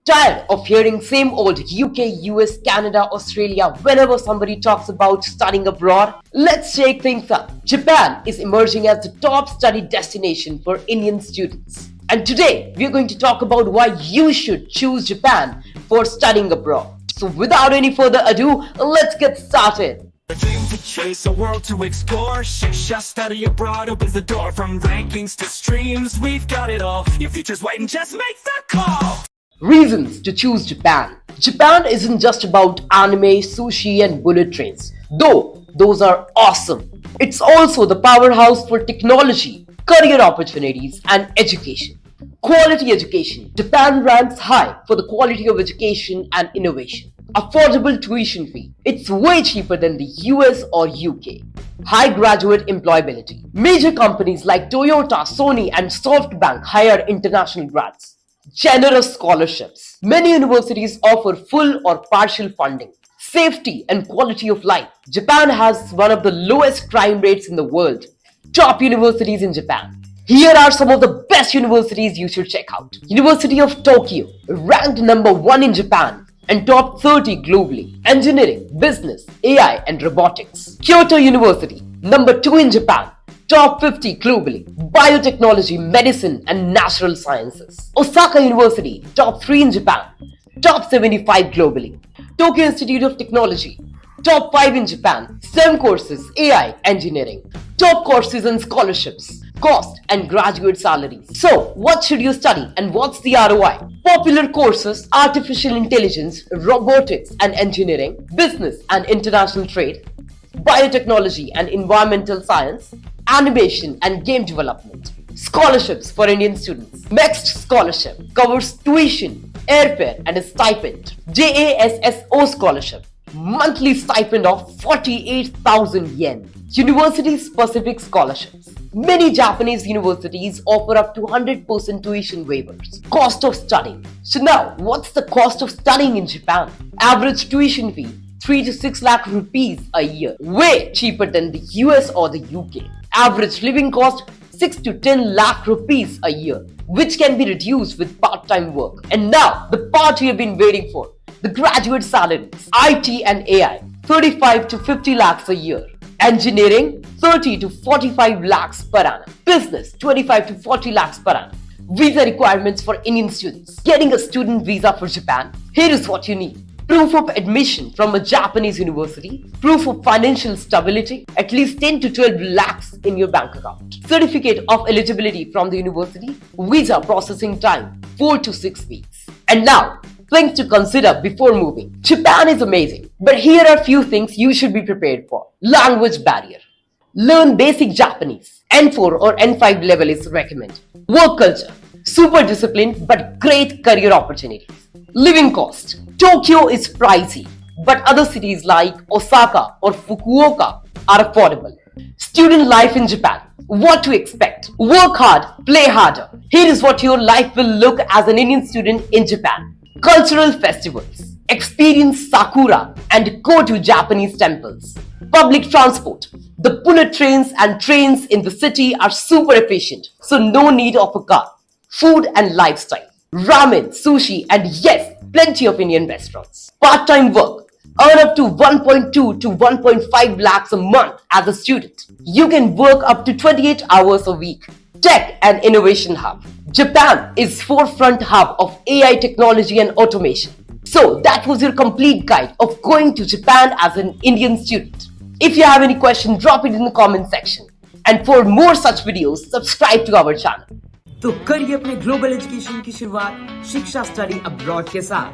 Tired of hearing same old UK, US, Canada, Australia whenever somebody talks about studying abroad? Let's shake things up. Japan is emerging as the top study destination for Indian students. And today we are going to talk about why you should choose Japan for studying abroad. So without any further ado, let's get started. A dream to chase, a world to explore. Shiksha study abroad opens the door. From rankings to streams, we've got it all. Your future's waiting, just make the call. Reasons to choose Japan. Japan isn't just about anime, sushi, and bullet trains, though those are awesome. It's also the powerhouse for technology, career opportunities, and education. Quality education. Japan ranks high for the quality of education and innovation. Affordable tuition fee. It's way cheaper than the US or UK. High graduate employability. Major companies like Toyota, Sony, and SoftBank hire international grads. Generous scholarships. Many universities offer full or partial funding. Safety and quality of life. Japan has one of the lowest crime rates in the world. Top universities in Japan. Here are some of the best universities you should check out. University of Tokyo, ranked number 1 in Japan and top 30 globally. Engineering, business, AI and robotics. Kyoto University, number 2 in Japan, top 50 globally. Biotechnology, medicine and natural sciences. Osaka University, top 3 in Japan, top 75 globally. Tokyo Institute of Technology, top 5 in Japan, STEM courses, AI, engineering. Top courses and scholarships, cost and graduate salaries. So, what should you study and what's the ROI? Popular courses: artificial intelligence, robotics and engineering, business and international trade, biotechnology and environmental science, animation and game development. Scholarships for Indian students. Next scholarship covers tuition, airfare and a stipend. JASSO scholarship, monthly stipend of 48,000 yen. University-specific scholarships. Many Japanese universities offer up to 100% tuition waivers. Cost of studying. So now, what's the cost of studying in Japan? Average tuition fee, 3 to 6 lakh rupees a year. Way cheaper than the US or the UK. Average living cost, 6 to 10 lakh rupees a year, which can be reduced with part-time work. And now, the part you have been waiting for. The graduate salaries. IT and AI, 35 to 50 lakhs a year. Engineering, 30 to 45 lakhs per annum. Business, 25 to 40 lakhs per annum. Visa requirements for Indian students. Getting a student visa for Japan. Here is what you need. Proof of admission from a Japanese university. Proof of financial stability. At least 10 to 12 lakhs in your bank account. Certificate of eligibility from the university. Visa processing time, 4 to 6 weeks. And now, things to consider before moving. Japan is amazing, but here are few things you should be prepared for. Language barrier. Learn basic Japanese. N4 or N5 level is recommended. Work culture. Super disciplined but great career opportunities. Living cost. Tokyo is pricey, but other cities like Osaka or Fukuoka are affordable. Student life in Japan. What to expect? Work hard, play harder. Here is what your life will look as an Indian student in Japan. Cultural festivals. Experience sakura and go to Japanese temples. Public transport. The bullet trains and trains in the city are super efficient, so no need of a car. Food and lifestyle. Ramen, sushi, and yes, plenty of Indian restaurants. Part-time work. Earn up to 1.2 to 1.5 lakhs a month as a student. You can work up to 28 hours a week. Tech and innovation hub. Japan is forefront hub of AI technology and automation. So that was your complete guide of going to Japan as an Indian student. If you have any question, drop it in the comment section. And for more such videos, subscribe to our channel. तो करिए अपने global education की शुरुआत शिक्षा study abroad के साथ।